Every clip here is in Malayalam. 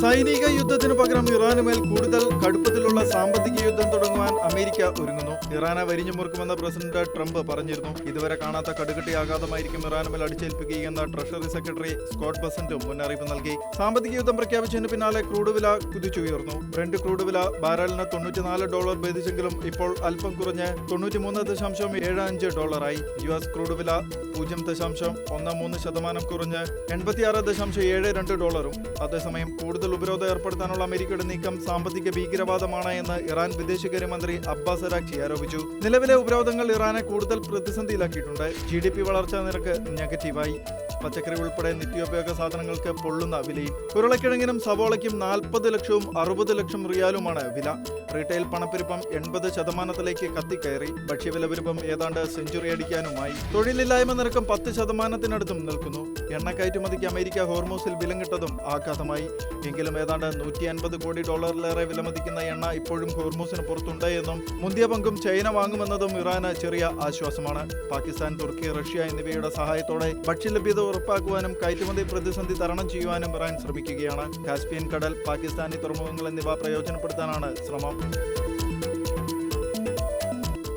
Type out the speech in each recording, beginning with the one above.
സൈനിക യുദ്ധത്തിനു പകരം ഇറാനുമേൽ കൂടുതൽ കടുപ്പത്തിലുള്ള സാമ്പത്തിക യുദ്ധം തുടങ്ങുവാൻ അമേരിക്ക ഒരുങ്ങുന്നു. ഇറാനെ വരിഞ്ഞു മുറുക്കുമെന്ന് പ്രസിഡന്റ് ട്രംപ് പറഞ്ഞിരുന്നു. ഇതുവരെ കാണാത്ത കടുകട്ടി ആഘാതമായിരിക്കും ഇറാനുമേൽ അടിച്ചേൽപ്പിക്കുകയെന്ന് ട്രഷറി സെക്രട്ടറി സ്കോട്ട് ബസന്റും മുന്നറിയിപ്പ് നൽകി. സാമ്പത്തിക യുദ്ധം പ്രഖ്യാപിച്ചതിന് പിന്നാലെ ക്രൂഡ് വില കുതിച്ചുയർന്നു. ബ്രന്റ് ക്രൂഡ് വില ബാരലിന് $94 ഭേദിച്ചെങ്കിലും ഇപ്പോൾ അല്പം കുറഞ്ഞ് $93.75 US ക്രൂഡ് വില 0.13% കുറഞ്ഞ് $86.72. അതേസമയം കൂടുതൽ ഉപരോധം ഏർപ്പെടുത്താനുള്ള അമേരിക്കയുടെ നീക്കം സാമ്പത്തിക ഭീകരവാദമാണ് എന്ന് ഇറാൻ വിദേശകാര്യമന്ത്രി അബ്ബാസ് അരാക്ചി ആരോപിച്ചു. നിലവിലെ ഉപരോധങ്ങൾ ഇറാനെ കൂടുതൽ പ്രതിസന്ധിയിലാക്കിയിട്ടുണ്ട്. GDP വളർച്ചാ നിരക്ക് നെഗറ്റീവായി. പച്ചക്കറി ഉൾപ്പെടെ നിത്യോപയോഗ സാധനങ്ങൾക്ക് പൊള്ളുന്ന വിലയും. ഉരുളക്കിഴങ്ങിനും സവോളയ്ക്കും 40 ലക്ഷവും 60 ലക്ഷം റിയാലുമാണ് വില. റീറ്റെയിൽ പണപ്പെരുപ്പം 80% കത്തിക്കയറി. ഭക്ഷ്യവില പെരുപ്പം ഏതാണ്ട് സെഞ്ചുറി അടിക്കാനുമായി. തൊഴിലില്ലായ്മ നിരക്കും 10% നിൽക്കുന്നു. എണ്ണ കയറ്റുമതിക്ക് അമേരിക്ക ഹോർമൂസിൽ വിലങ്ങിട്ടതും ആഘാതമായി. എങ്കിലും ഏതാണ്ട് $150 കോടി വിലമതിക്കുന്ന എണ്ണ ഇപ്പോഴും ഹോർമൂസിന് പുറത്തുണ്ട് എന്നും മുന്തിയ പങ്കും ചൈന വാങ്ങുമെന്നതും ഇറാന് ചെറിയ ആശ്വാസമാണ്. പാകിസ്ഥാൻ, തുർക്കി, റഷ്യ എന്നിവയുടെ സഹായത്തോടെ ഭക്ഷ്യലഭ്യത ഉറപ്പാക്കുവാനും കയറ്റുമതി പ്രതിസന്ധി തരണം ചെയ്യുവാനും ഇറാൻ ശ്രമിക്കുകയാണ്. കാസ്പിയൻ കടൽ, പാകിസ്ഥാനി തുറമുഖങ്ങൾ എന്നിവ പ്രയോജനപ്പെടുത്താനാണ് ശ്രമം.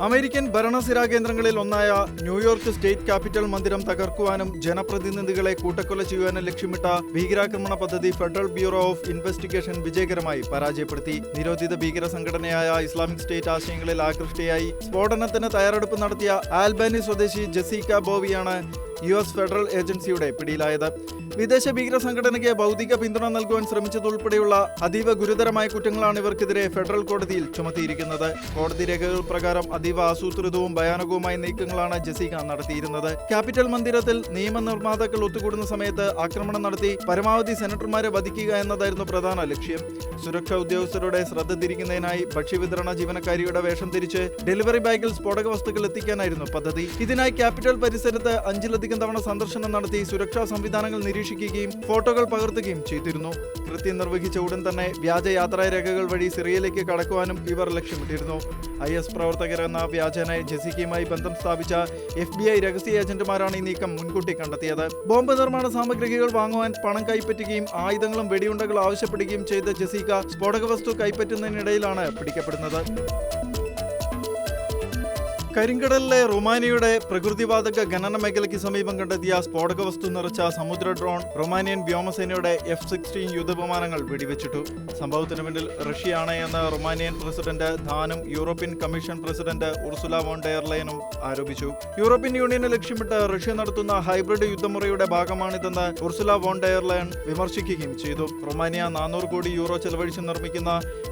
അമേരിക്കൻ ഭരണസിരാ കേന്ദ്രങ്ങളിൽ ഒന്നായ ന്യൂയോർക്ക് സ്റ്റേറ്റ് ക്യാപിറ്റൽ മന്ദിരം തകർക്കുവാനും ജനപ്രതിനിധികളെ കൂട്ടക്കൊല ചെയ്യുവാനും ലക്ഷ്യമിട്ട ഭീകരാക്രമണ പദ്ധതി ഫെഡറൽ ബ്യൂറോ ഓഫ് ഇൻവെസ്റ്റിഗേഷൻ വിജയകരമായി പരാജയപ്പെടുത്തി. നിരോധിത ഭീകര സംഘടനയായ ഇസ്ലാമിക് സ്റ്റേറ്റ് ആശയങ്ങളിൽ ആകൃഷ്ടയായി സ്ഫോടനത്തിന് തയ്യാറെടുപ്പ് നടത്തിയ ആൽബാനി സ്വദേശി ജെസിക്ക ബോവിയാണ് US ഫെഡറൽ ഏജൻസിയുടെ പിടിയിലായത്. വിദേശ ഭീകര സംഘടനയ്ക്ക് ഭൗതിക പിന്തുണ നൽകുവാൻ ശ്രമിച്ചതുൾപ്പെടെയുള്ള അതീവ ഗുരുതരമായ കുറ്റങ്ങളാണ് ഇവർക്കെതിരെ ഫെഡറൽ കോടതിയിൽ ചുമത്തിയിരിക്കുന്നത്. കോടതി രേഖകൾ പ്രകാരം അതീവ ആസൂത്രിതവും ഭയാനകവുമായ നീക്കങ്ങളാണ് ജെസിക്ക നടത്തിയിരുന്നത്. ക്യാപിറ്റൽ മന്ദിരത്തിൽ നിയമനിർമ്മാതാക്കൾ ഒത്തുകൂടുന്ന സമയത്ത് ആക്രമണം നടത്തി പരമാവധി സെനറ്റർമാരെ വധിക്കുക എന്നതായിരുന്നു പ്രധാന ലക്ഷ്യം. സുരക്ഷാ ഉദ്യോഗസ്ഥരുടെ ശ്രദ്ധ തിരിക്കുന്നതിനായി ഭക്ഷ്യവിതരണ ജീവനക്കാരിയുടെ വേഷം ധരിച്ച് ഡെലിവറി ബാഗിൽ സ്ഫോടക വസ്തുക്കൾ എത്തിക്കാനായിരുന്നു പദ്ധതി. ഇതിനായി ക്യാപിറ്റൽ പരിസരത്ത് 5 തവണ സന്ദർശനം നടത്തി സുരക്ഷാ സംവിധാനങ്ങൾ നിരീക്ഷിക്കുകയും ഫോട്ടോകൾ പകർത്തുകയും ചെയ്തിരുന്നു. കൃത്യം നിർവഹിച്ച ഉടൻ തന്നെ വ്യാജ യാത്രാരേഖകൾ വഴി സിറിയയിലേക്ക് കടക്കുവാനും ഇവർ ലക്ഷ്യമിട്ടിരുന്നു. IS പ്രവർത്തകരെന്ന വ്യാജേന ജെസിക്കയുമായി ബന്ധം സ്ഥാപിച്ച FBI രഹസ്യ ഏജന്റുമാരാണ് ഈ നീക്കം മുൻകൂട്ടി കണ്ടെത്തിയത്. ബോംബ് നിർമ്മാണ സാമഗ്രികൾ വാങ്ങുവാൻ പണം കൈപ്പറ്റുകയും ആയുധങ്ങളും വെടിയുണ്ടകൾ ആവശ്യപ്പെടുകയും ചെയ്ത ജെസിക്ക സ്ഫോടക വസ്തു കൈപ്പറ്റുന്നതിനിടയിലാണ് പിടിക്കപ്പെടുന്നത്. കരിങ്കടലിലെ റൊമാനിയയുടെ പ്രകൃതിവാതക ഖനന മേഖലയ്ക്ക് സമീപം കണ്ടെത്തിയ സ്ഫോടക വസ്തു നിറച്ച സമുദ്ര ഡ്രോൺ റൊമാനിയൻ വ്യോമസേനയുടെ F-16 യുദ്ധവിമാനങ്ങൾ വെടിവെച്ചിട്ടു. സംഭവത്തിന് പിന്നിൽ റഷ്യയാണ് എന്ന് റൊമാനിയൻ പ്രസിഡന്റ് ധാനും European commission president Ursula von der ലയനും ആരോപിച്ചു. യൂറോപ്യൻ യൂണിയനെ ലക്ഷ്യമിട്ട് റഷ്യ നടത്തുന്ന ഹൈബ്രിഡ് യുദ്ധമുറയുടെ ഭാഗമാണിതെന്ന് ഉർസുല വോൺ ഡെർ ലയൻ വിമർശിക്കുകയും ചെയ്തു. റൊമാനിയ 400 കോടി യൂറോ ചെലവഴിച്ച് നിർമ്മിക്കുന്ന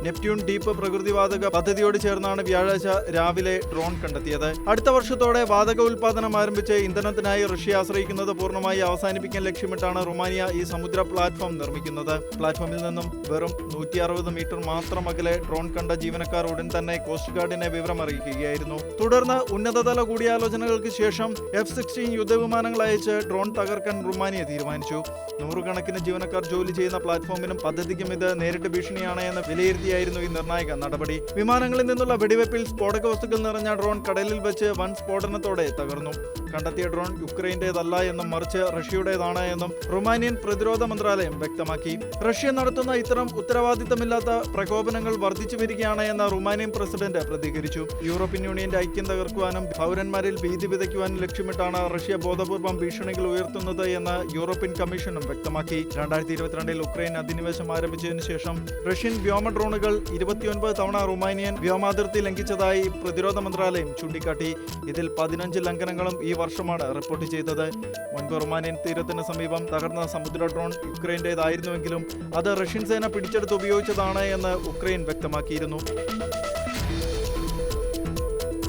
നെപ്റ്റ്യൂൺ ഡീപ്പ് പ്രകൃതിവാതക പദ്ധതിയോട് ചേർന്നാണ് വ്യാഴാഴ്ച രാവിലെ ഡ്രോൺ കണ്ടെത്തിയത്. അടുത്ത വർഷത്തോടെ വാതക ഉൽപാദനം ആരംഭിച്ച് ഇന്ധനത്തിനായി റഷ്യ ആശ്രയിക്കുന്നത് പൂർണ്ണമായി അവസാനിപ്പിക്കാൻ ലക്ഷ്യമിട്ടാണ് റൊമാനിയ ഈ സമുദ്ര പ്ലാറ്റ്ഫോം നിർമ്മിക്കുന്നത്. പ്ലാറ്റ്ഫോമിൽ നിന്നും വെറും 160 മീറ്റർ മാത്രം അകലെ ഡ്രോൺ കണ്ട ജീവനക്കാർ ഉടൻ തന്നെ കോസ്റ്റ് ഗാർഡിനെ വിവരം അറിയിക്കുകയായിരുന്നു. തുടർന്ന് ഉന്നതതല കൂടിയാലോചനകൾക്ക് ശേഷം F-16 യുദ്ധവിമാനങ്ങൾ അയച്ച് ഡ്രോൺ തകർക്കാൻ റൊമാനിയ തീരുമാനിച്ചു. 100 കണക്കിന് ജീവനക്കാർ ജോലി ചെയ്യുന്ന പ്ലാറ്റ്ഫോമിനും പദ്ധതിക്കും ഇത് നേരിട്ട് ഭീഷണിയാണ് എന്ന് വിലയിരുത്തിയായിരുന്നു ഈ നിർണായക നടപടി. വിമാനങ്ങളിൽ നിന്നുള്ള വെടിവെപ്പിൽ സ്ഫോടക വസ്തുക്കൾ നിറഞ്ഞ ഡ്രോൺ കടലിൽ വെച്ച് വൻ സ്ഫോടനത്തോടെ തകർന്നു. കണ്ടെത്തിയ ഡ്രോൺ യുക്രൈന്റേതല്ല എന്നും മറിച്ച് റഷ്യയുടേതാണ് എന്നും റൊമാനിയൻ പ്രതിരോധ മന്ത്രാലയം വ്യക്തമാക്കി. റഷ്യ നടത്തുന്ന ഇത്തരം ഉത്തരവാദിത്തമില്ലാത്ത പ്രകോപനങ്ങൾ വർദ്ധിച്ചു വരികയാണ് എന്ന് റൊമാനിയൻ പ്രസിഡന്റ് പ്രതികരിച്ചു. യൂറോപ്യൻ യൂണിയന്റെ ഐക്യം തകർക്കുവാനും പൗരന്മാരിൽ ഭീതി വിതയ്ക്കുവാനും ലക്ഷ്യമിട്ടാണ് റഷ്യ ബോധപൂർവം ഭീഷണികൾ ഉയർത്തുന്നത് എന്ന് യൂറോപ്യൻ കമ്മീഷനും വ്യക്തമാക്കി. 2022 ഉക്രൈൻ അധിനിവേശം ആരംഭിച്ചതിനു ശേഷം റഷ്യൻ വ്യോമ ഡ്രോണുകൾ 29 തവണ റൊമാനിയൻ വ്യോമാതിർത്തി ലംഘിച്ചതായി പ്രതിരോധ മന്ത്രാലയം ചൂണ്ടിക്കാട്ടി. ഇതിൽ 15 ലംഘനങ്ങളും ഈ വർഷമാണ് റിപ്പോർട്ട് ചെയ്തത്. മുൻപ് റൊമാനിയൻ തീരത്തിന് സമീപം തകർന്ന സമുദ്ര ഡ്രോൺ യുക്രൈന്റേതായിരുന്നുവെങ്കിലും അത് റഷ്യൻ സേന പിടിച്ചെടുത്ത് ഉപയോഗിച്ചതാണ് എന്ന് ഉക്രൈൻ വ്യക്തമാക്കിയിരുന്നു.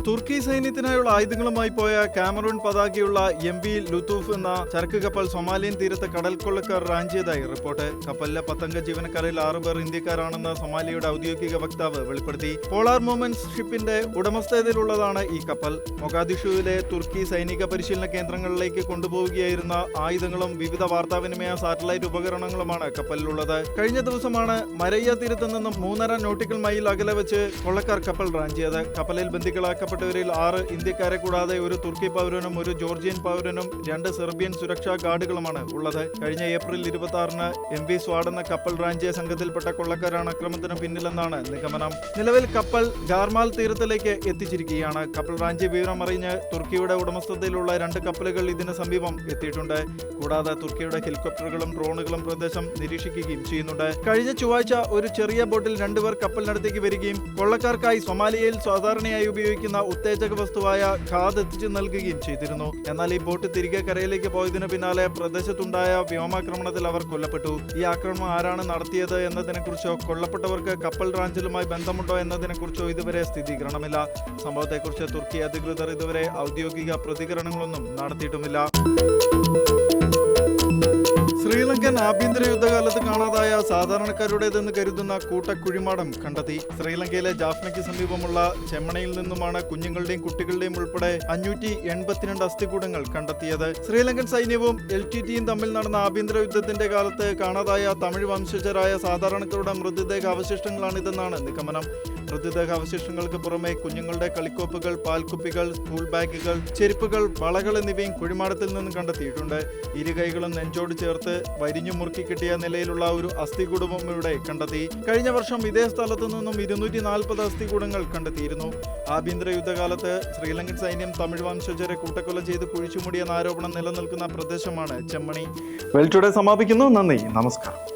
തുർക്കി സൈന്യത്തിനായുള്ള ആയുധങ്ങളുമായി പോയ കാമറൂൺ പതാകയുള്ള MV ലുത്തൂഫ് എന്ന ചരക്ക് കപ്പൽ സൊമാലിയൻ തീരത്ത് കടൽക്കൊള്ളക്കാർ റാഞ്ചിയതായി റിപ്പോർട്ട്. കപ്പലിലെ 10 ജീവനക്കാരിൽ 6 പേർ ഇന്ത്യക്കാരാണെന്ന് സൊമാലിയയുടെ ഔദ്യോഗിക വക്താവ് വെളിപ്പെടുത്തി. പോളാർ മൂവ്മെന്റ്സ് ഷിപ്പിന്റെ ഉടമസ്ഥതയിലുള്ളതാണ് ഈ കപ്പൽ. മൊഗാദിഷുവിലെ തുർക്കി സൈനിക പരിശീലന കേന്ദ്രങ്ങളിലേക്ക് കൊണ്ടുപോവുകയായിരുന്ന ആയുധങ്ങളും വിവിധ വാർത്താവിനിമയ സാറ്റലൈറ്റ് ഉപകരണങ്ങളുമാണ് കപ്പലിലുള്ളത്. കഴിഞ്ഞ ദിവസമാണ് മരയ്യ തീരത്ത് നിന്നും 3.5 നോട്ടിക്കൽ മൈൽ അകലെ വെച്ച് കൊള്ളക്കാർ കപ്പൽ റാഞ്ചിയത്. കപ്പലിൽ ബന്ദികളാക്കപ്പെട്ട കൊല്ലപ്പെട്ടവരിൽ 6 ഇന്ത്യക്കാരെ കൂടാതെ ഒരു തുർക്കി പൗരനും ഒരു ജോർജിയൻ പൗരനും 2 സെർബിയൻ സുരക്ഷാ ഗാർഡുകളുമാണ് ഉള്ളത്. കഴിഞ്ഞ ഏപ്രിൽ 26-ന് MV സ്വാഡ് എന്ന കപ്പൽ റാഞ്ചിയ സംഘത്തിൽപ്പെട്ട കൊള്ളക്കാരാണ് അക്രമത്തിന് പിന്നിലെന്നാണ് നിഗമനം. നിലവിൽ കപ്പൽ ഗാർമാൽ തീരത്തിലേക്ക് എത്തിച്ചിരിക്കുകയാണ്. കപ്പൽ റാഞ്ചിയ വിവരം അറിഞ്ഞ് തുർക്കിയുടെ ഉടമസ്ഥതയിലുള്ള 2 കപ്പലുകൾ ഇതിന് സമീപം എത്തിയിട്ടുണ്ട്. കൂടാതെ തുർക്കിയുടെ ഹെലികോപ്റ്ററുകളും ഡ്രോണുകളും പ്രദേശം നിരീക്ഷിക്കുകയും ചെയ്യുന്നുണ്ട്. കഴിഞ്ഞ ചൊവ്വാഴ്ച ഒരു ചെറിയ ബോട്ടിൽ 2 പേർ കപ്പലിനടുത്തേക്ക് വരികയും കൊള്ളക്കാർക്കായി സൊമാലിയയിൽ സാധാരണയായി ഉപയോഗിക്കുന്ന ഉത്തേജക വസ്തുവായ ഖാദ് എത്തിച്ചു നൽകുകയും ചെയ്തിരുന്നു. എന്നാൽ ഈ ബോട്ട് തിരികെ കരയിലേക്ക് പോയതിനു പിന്നാലെ പ്രദേശത്തുണ്ടായ വ്യോമാക്രമണത്തിൽ അവർ കൊല്ലപ്പെട്ടു. ഈ ആക്രമണം ആരാണ് നടത്തിയത് എന്നതിനെക്കുറിച്ചോ കൊല്ലപ്പെട്ടവർക്ക് കപ്പൽ റാഞ്ചലുമായി ബന്ധമുണ്ടോ എന്നതിനെക്കുറിച്ചോ ഇതുവരെ സ്ഥിരീകരണമില്ല. സംഭവത്തെക്കുറിച്ച് തുർക്കി അധികൃതർ ഇതുവരെ ഔദ്യോഗിക പ്രതികരണങ്ങളൊന്നും നടത്തിയിട്ടുമില്ല. ശ്രീലങ്കൻ ആഭ്യന്തര യുദ്ധകാലത്ത് കാണാതായ സാധാരണക്കാരുടേതെന്ന് കരുതുന്ന കൂട്ടക്കുഴിമാടം കണ്ടെത്തി. ശ്രീലങ്കയിലെ ജാഫ്നയ്ക്ക് സമീപമുള്ള ചെമ്മണയിൽ നിന്നുമാണ് കുഞ്ഞുങ്ങളുടെയും കുട്ടികളുടെയും ഉൾപ്പെടെ 582 അസ്ഥികൂടങ്ങൾ കണ്ടെത്തിയത്. ശ്രീലങ്കൻ സൈന്യവും LTTയും തമ്മിൽ നടന്ന ആഭ്യന്തര യുദ്ധത്തിന്റെ കാലത്ത് കാണാതായ തമിഴ് വംശജരായ സാധാരണക്കാരുടെ മൃതദേഹ അവശിഷ്ടങ്ങളാണിതെന്നാണ് നിഗമനം. മൃതദേഹ അവശിഷ്ടങ്ങൾക്ക് പുറമെ കുഞ്ഞുങ്ങളുടെ കളിക്കോപ്പുകൾ, പാൽക്കുപ്പികൾ, സ്കൂൾ ബാഗുകൾ, ചെരുപ്പുകൾ, വളകൾ എന്നിവയും കുഴിമാടത്തിൽ നിന്നും കണ്ടെത്തിയിട്ടുണ്ട്. ഇരുകൈകളും നെഞ്ചോട് ചേർത്ത് വരിഞ്ഞു മുറുക്കി കിട്ടിയ നിലയിലുള്ള ഒരു അസ്ഥികൂടവും ഇവിടെ കണ്ടെത്തി. കഴിഞ്ഞ വർഷം ഇതേ സ്ഥലത്തു നിന്നും 240 അസ്ഥികൂടങ്ങൾ കണ്ടെത്തിയിരുന്നു. ആഭ്യന്തര യുദ്ധകാലത്ത് ശ്രീലങ്കൻ സൈന്യം തമിഴ് വംശജരെ കൂട്ടക്കൊല ചെയ്ത് കുഴിച്ചുമൂടിയെന്ന ആരോപണം നിലനിൽക്കുന്ന പ്രദേശമാണ് ചെമ്മണി. വെൽ ടുഡേ സമാപിക്കുന്നു. നന്ദി, നമസ്കാരം.